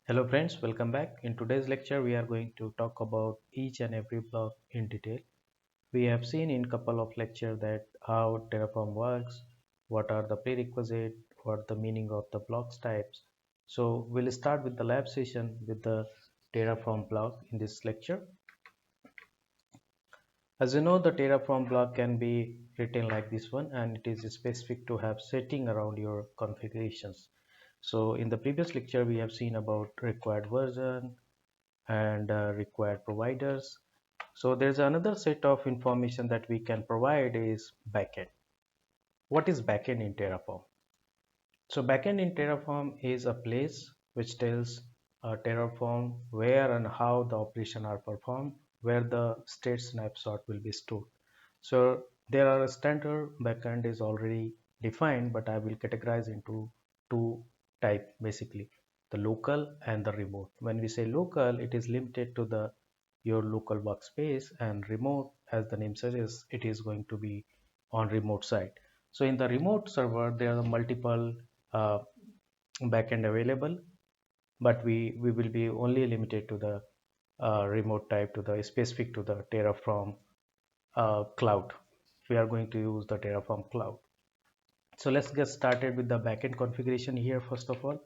Hello friends, welcome back. In today's lecture, we are going to talk about each and every block in detail. We have seen in couple of lectures that how Terraform works, what are the prerequisites, what the meaning of the blocks types. So we'll start with the lab session with the Terraform block in this lecture. As you know, the Terraform block can be written like this one, and it is specific to have setting around your configurations. So in the previous lecture, we have seen about required version, and required providers. So there's another set of information that we can provide is backend. What is backend in Terraform? So backend in Terraform is a place which tells Terraform where and how the operation are performed, where the state snapshot will be stored. So there are a standard backend is already defined, but I will categorize into two type basically, the local and the remote. When we say local, it is limited to the your local workspace, and remote, as the name suggests, it is going to be on remote side. So in the remote server, there are multiple uh, backend available, but we will be only limited to the remote type, to the specific to the Terraform cloud. We are going to use the Terraform cloud. So let's get started with the backend configuration here first of all.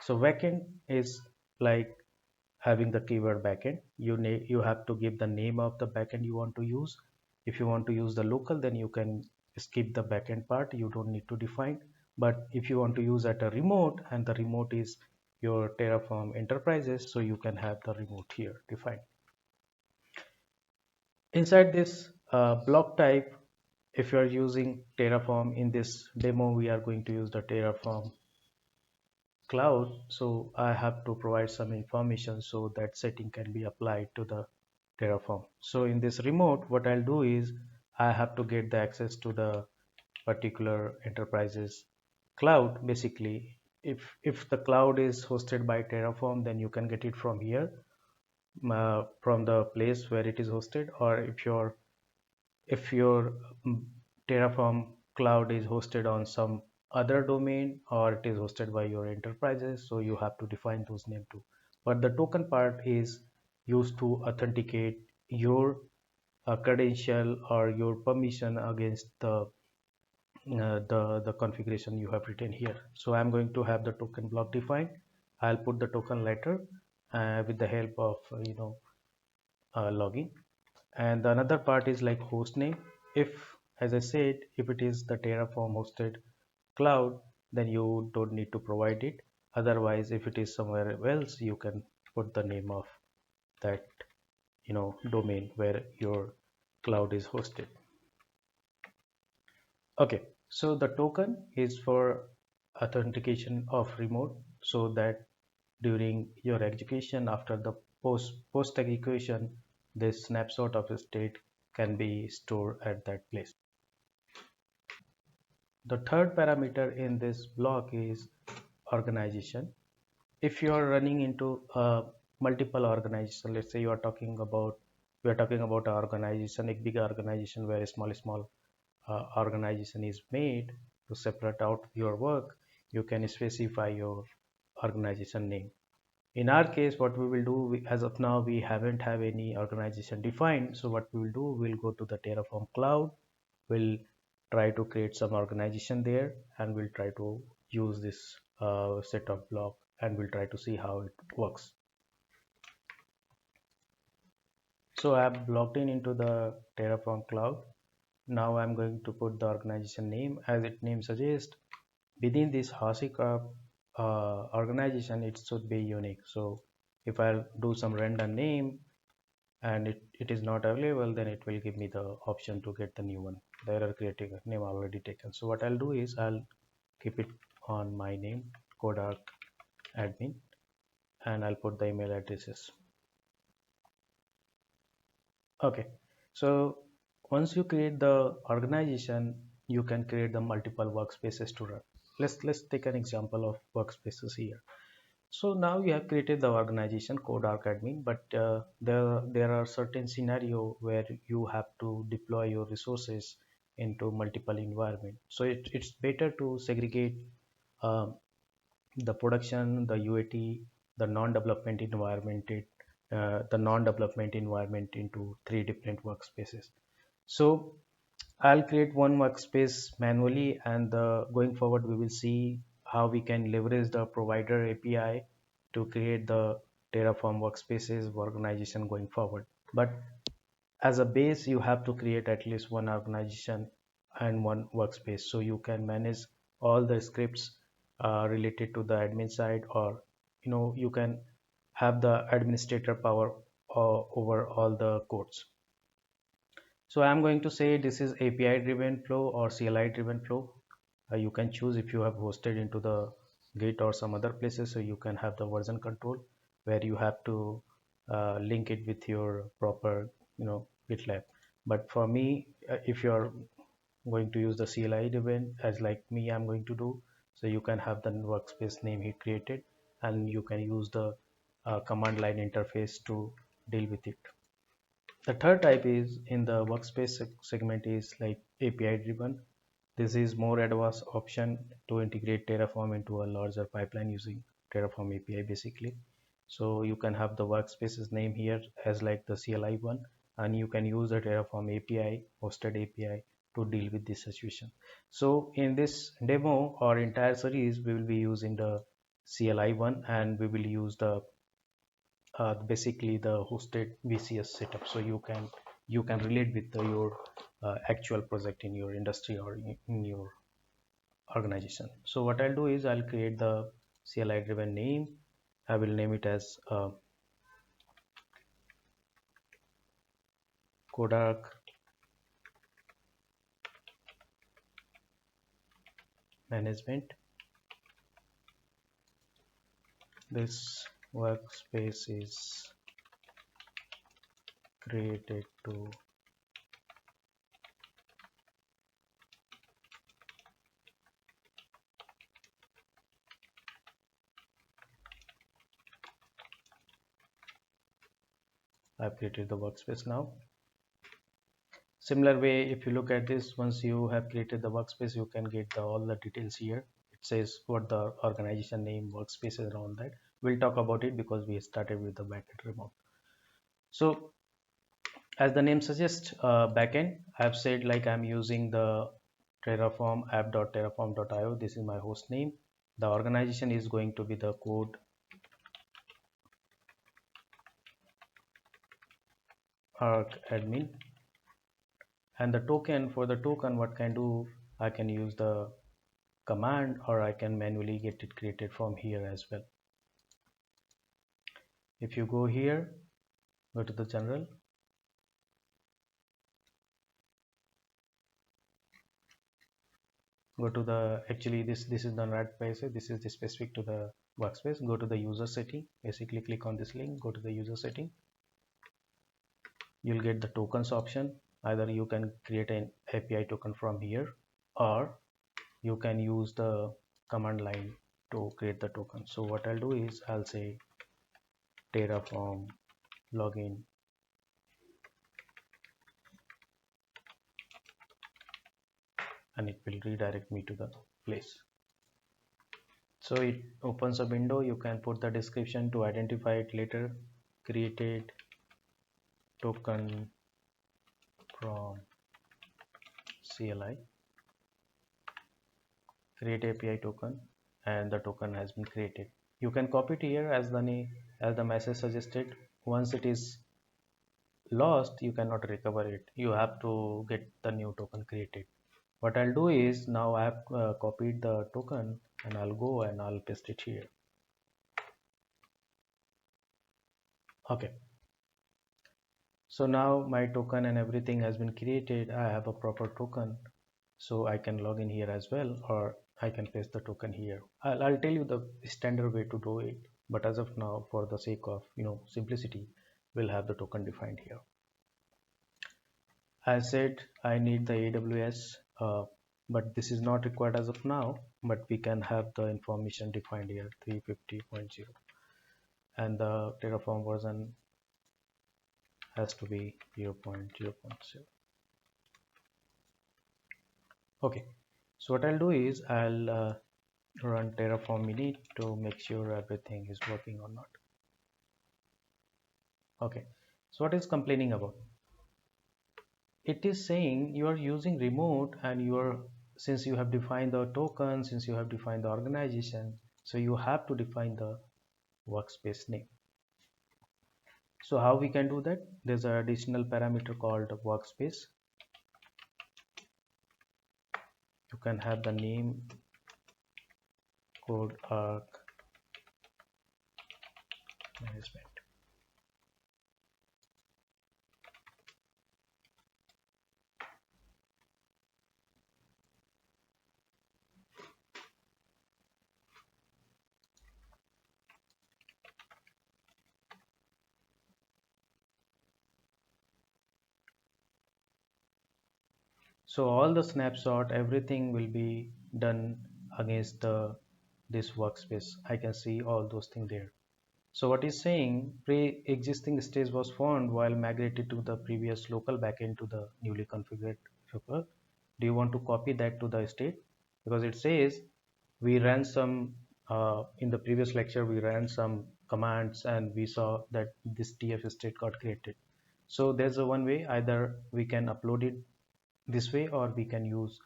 So backend is like having the keyword backend. You have to give the name of the backend you want to use. If you want to use the local, then you can skip the backend part. You don't need to define. But if you want to use at a remote, and the remote is your Terraform enterprises, so you can have the remote here defined. Inside this block type, if you are using Terraform in this demo, we are going to use the Terraform cloud. So I have to provide some information so that setting can be applied to the Terraform. So in this remote, what I'll do is I have to get the access to the particular enterprises cloud. Basically, if the cloud is hosted by Terraform, then you can get it from here, from the place where it is hosted. Or if your Terraform cloud is hosted on some other domain, or it is hosted by your enterprises, so you have to define those names too. But the token part is used to authenticate your credential or your permission against the configuration you have written here. So I'm going to have the token block defined. I'll put the token later with the help of login. And the another part is like host name. If, as I said, if it is the Terraform hosted cloud, then you don't need to provide it. Otherwise, if it is somewhere else, you can put the name of that domain where your cloud is hosted. Okay, so the token is for authentication of remote, so that during your execution, after the post execution, this snapshot of the state can be stored at that place. The third parameter in this block is organization. If you are running into multiple organization, let's say we are talking about an organization, a big organization where a small organization is made. To separate out your work, you can specify your organization name. In our case, what we will do, as of now we haven't have any organization defined, so what we will do, we'll go to the Terraform cloud, we'll try to create some organization there, and we'll try to use this set of block, and we'll try to see how it works. So I'm logged in into the Terraform cloud. Now I'm going to put the organization name. As its name suggests, within this HashiCorp organization, it should be unique. So if I'll do some random name and it is not available, then it will give me the option to get the new one. The error creating a name already taken. So what I'll do is I'll keep it on my name, Codarc admin, and I'll put the email addresses. Okay, so once you create the organization, you can create the multiple workspaces to run. Let's take an example of workspaces here. So now you have created the organization Codarc admin, but there are certain scenario where you have to deploy your resources into multiple environment. So it's better to segregate uh, the production, the UAT, the non-development environment into three different workspaces. So I'll create one workspace manually, and going forward, we will see how we can leverage the provider API to create the Terraform workspaces for organization going forward. But as a base, you have to create at least one organization and one workspace so you can manage all the scripts related to the admin side, or you can have the administrator power over all the codes. So I'm going to say this is API driven flow or CLI driven flow. You can choose if you have hosted into the Git or some other places, so you can have the version control where you have to link it with your proper, GitLab. But for me, if you're going to use the CLI driven, as like me, I'm going to do, so you can have the workspace name he created, and you can use the command line interface to deal with it. The third type is in the workspace segment is like API driven. This is more advanced option to integrate Terraform into a larger pipeline using Terraform API basically. So you can have the workspace's name here as like the CLI one, and you can use the Terraform API, hosted API to deal with this situation. So in this demo or entire series, we will be using the CLI one, and we will use the basically the hosted VCS setup, so you can relate with your actual project in your industry or in your organization. So what I'll do is I'll create the CLI driven name. I will name it as Kodak Management. This workspace is created to I've created the workspace now. Similar way, if you look at this, once you have created the workspace, you can get all the details here. It says what the organization name, workspace, and all that. We'll talk about it because we started with the backend remote. So as the name suggests, backend, I've said like I'm using the Terraform app.terraform.io. This is my host name. The organization is going to be the code arc admin, and the token, for the token, what can I do? I can use the command, or I can manually get it created from here as well. If you go here, go to the general, go to the, actually this is the right place, this is the specific to the workspace. Go to the user setting, basically click on this link, go to the user setting. You'll get the tokens option. Either you can create an API token from here, or you can use the command line to create the token. So what I'll do is I'll say Terraform login, and it will redirect me to the place. So it opens a window. You can put the description to identify it later. Created token from CLI, create API token, and the token has been created. You can copy it here as the name, as the message suggested. Once it is lost, you cannot recover it. You have to get the new token created. What I'll do is now I have copied the token, and I'll go and I'll paste it here. Okay. So now my token and everything has been created. I have a proper token, so I can log in here as well, or I can paste the token here. I'll tell you the standard way to do it, but as of now, for the sake of simplicity, we'll have the token defined here. I said I need the AWS, but this is not required as of now, but we can have the information defined here, 350.0, and the Terraform version has to be 0.0.0. Okay, so what I'll do is I'll run Terraform init to make sure everything is working or not. Okay, so what is complaining about? It is saying you are using remote and you are, since you have defined the token, since you have defined the organization, so you have to define the workspace name. So how we can do that? There's an additional parameter called workspace. You can have the name code arc management. So all the snapshot, everything will be done against the this workspace. I can see all those things there. So what is saying, pre-existing stage was found while migrated to the previous local backend to the newly configured repo. Do you want to copy that to the state? Because it says we ran some, in the previous lecture, we ran some commands and we saw that this TF state got created. So there's a one way, either we can upload it this way or we can use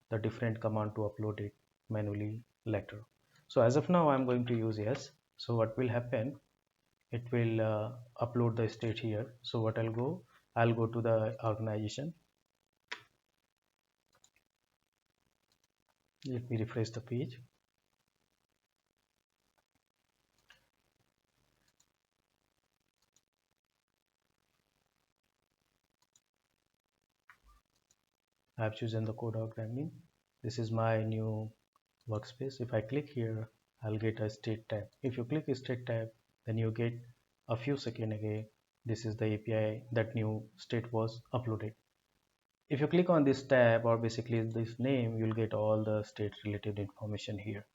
the different command to upload it manually later. So as of now, I'm going to use yes. So what will happen? It will upload the state here. So what I'll go to the organization. Let me refresh the page. I've chosen the code admin. This is my new workspace. If I click here, I'll get a state tab. If you click state tab, then you get a few seconds again. This is the API that new state was uploaded. If you click on this tab or basically this name, you'll get all the state related information here.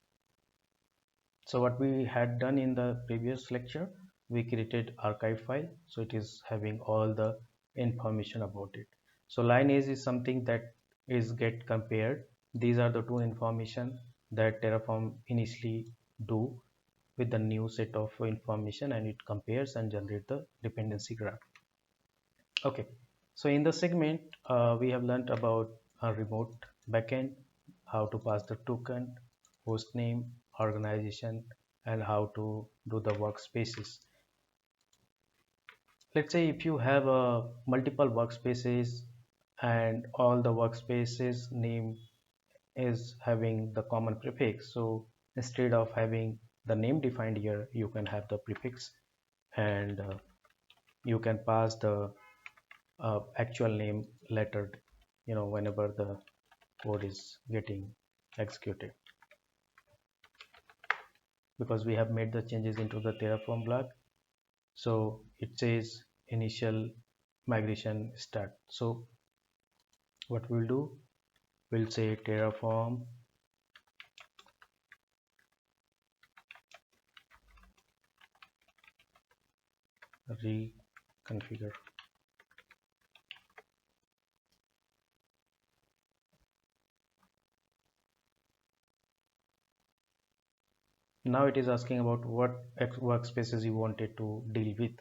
So what we had done in the previous lecture, we created archive file. So it is having all the information about it. So lineage is something that is get compared. These are the two information that Terraform initially do with the new set of information, and it compares and generate the dependency graph. Okay, so in the segment, we have learned about a remote backend, how to pass the token, host name, organization, and how to do the workspaces. Let's say if you have multiple workspaces and all the workspaces name is having the common prefix. So instead of having the name defined here, you can have the prefix, and you can pass the actual name lettered, whenever the code is getting executed, because we have made the changes into the Terraform block. So it says initial migration start. So what we'll do, we'll say Terraform reconfigure. Now it is asking about what workspaces you wanted to deal with.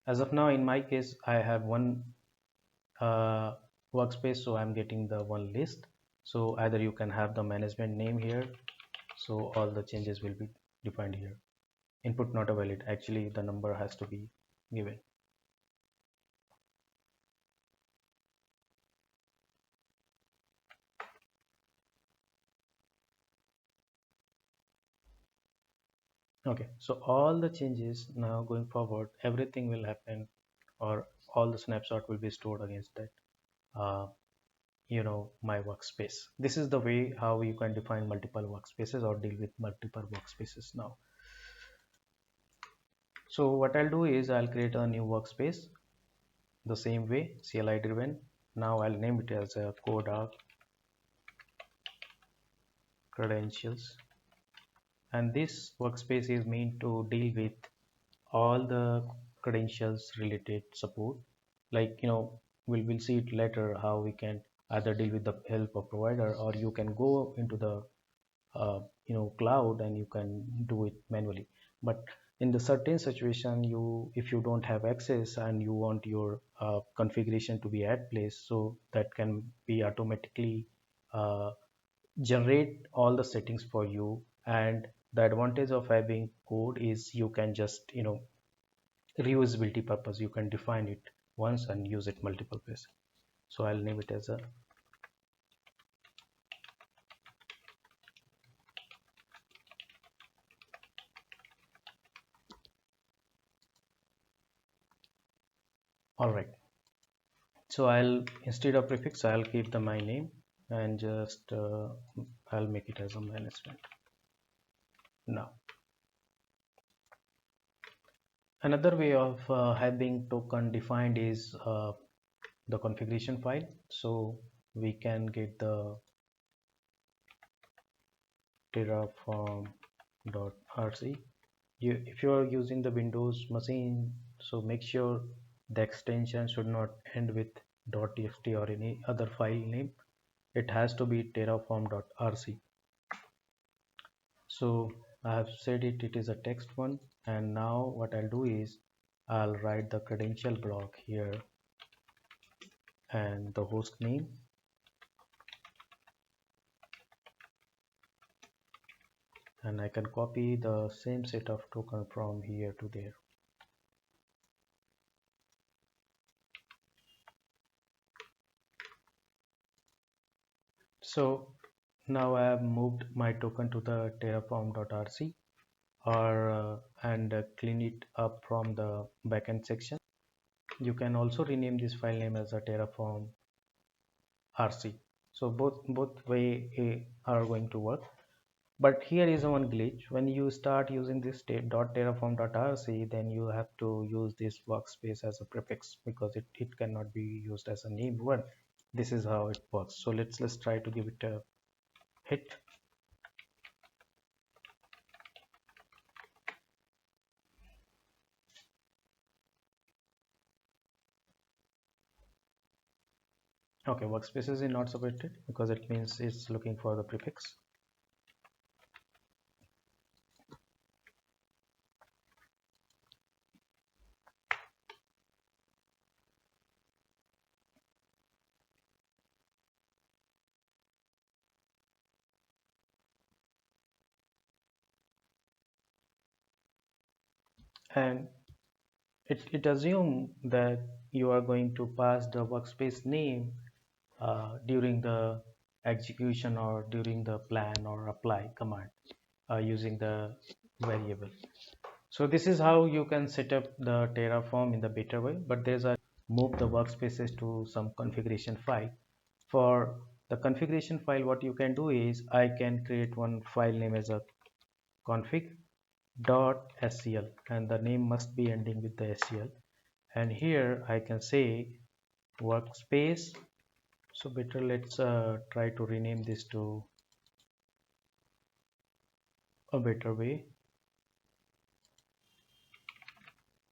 As of now, in my case, I have one uh, workspace, so I'm getting the one list. So either you can have the management name here, so all the changes will be defined here. Input not valid, actually the number has to be given. Okay, so all the changes now going forward, everything will happen, or all the snapshot will be stored against that uh, my workspace. This is the way how you can define multiple workspaces or deal with multiple workspaces now. So what I'll do is I'll create a new workspace the same way, CLI driven. Now I'll name it as a code arc credentials, and this workspace is meant to deal with all the credentials related support. Like, we'll see it later how we can either deal with the help of provider, or you can go into the cloud, and you can do it manually. But in the certain situation, if you don't have access and you want your configuration to be at place, so that can be automatically uh, generate all the settings for you. And the advantage of having code is you can just reusability purpose, you can define it once and use it multiple ways. So I'll name it as a all right. So I'll, instead of prefix, I'll keep the my name, and just I'll make it as a management. Now another way of having token defined is the configuration file. So we can get the terraform.rc. If you are using the Windows machine, so make sure the extension should not end with .txt or any other file name. It has to be terraform.rc. So I have said it is a text one, and now what I'll do is I'll write the credential block here and the host name, and I can copy the same set of token from here to there. So now I have moved my token to the terraform.rc, or and clean it up from the backend section. You can also rename this file name as a terraform rc. So both way are going to work. But here is one glitch. When you start using this .terraform.rc, then you have to use this workspace as a prefix, because it cannot be used as a named one. This is how it works. So let's try to give it a hit. Okay, workspaces is not separated because it means it's looking for the prefix. And it assumes that you are going to pass the workspace name during the execution or during the plan or apply command using the variable. So this is how you can set up the Terraform in the better way. But there's a move the workspaces to some configuration file. For the configuration file, what you can do is I can create one file name as a config.scl, and the name must be ending with the scl. And here I can say workspace. So better, let's try to rename this to a better way,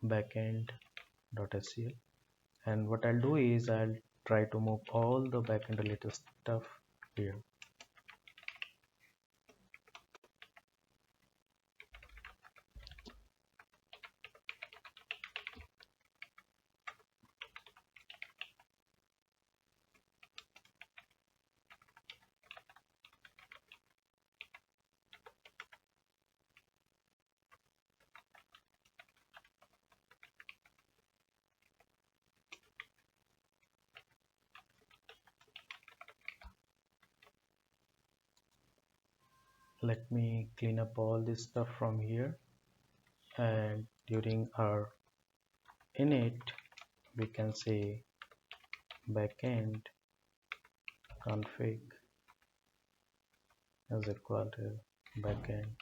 backend.scl. And what I'll do is I'll try to move all the backend related stuff here. Let me clean up all this stuff from here, and during our init we can say backend config is equal to backend.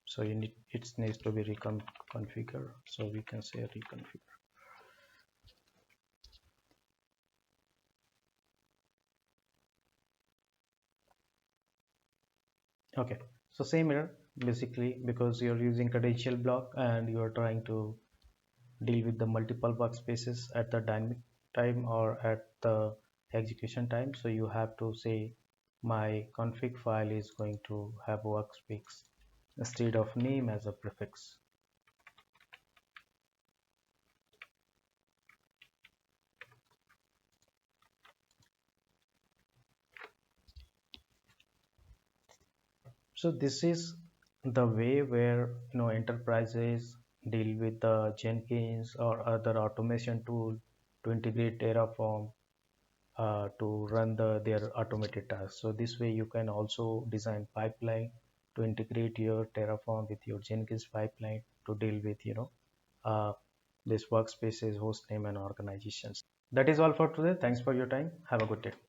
So you need, it needs to be reconfigure, so we can say reconfigure. Okay, so same error, basically, because you're using credential block and you're trying to deal with the multiple workspaces at the dynamic time or at the execution time. So you have to say my config file is going to have workspace instead of name as a prefix. So this is the way where enterprises deal with the Jenkins or other automation tool to integrate Terraform to run their automated tasks. So this way you can also design pipeline to integrate your Terraform with your Jenkins pipeline to deal with uh, this workspaces, host name and organizations. That is all for today. Thanks for your time. Have a good day.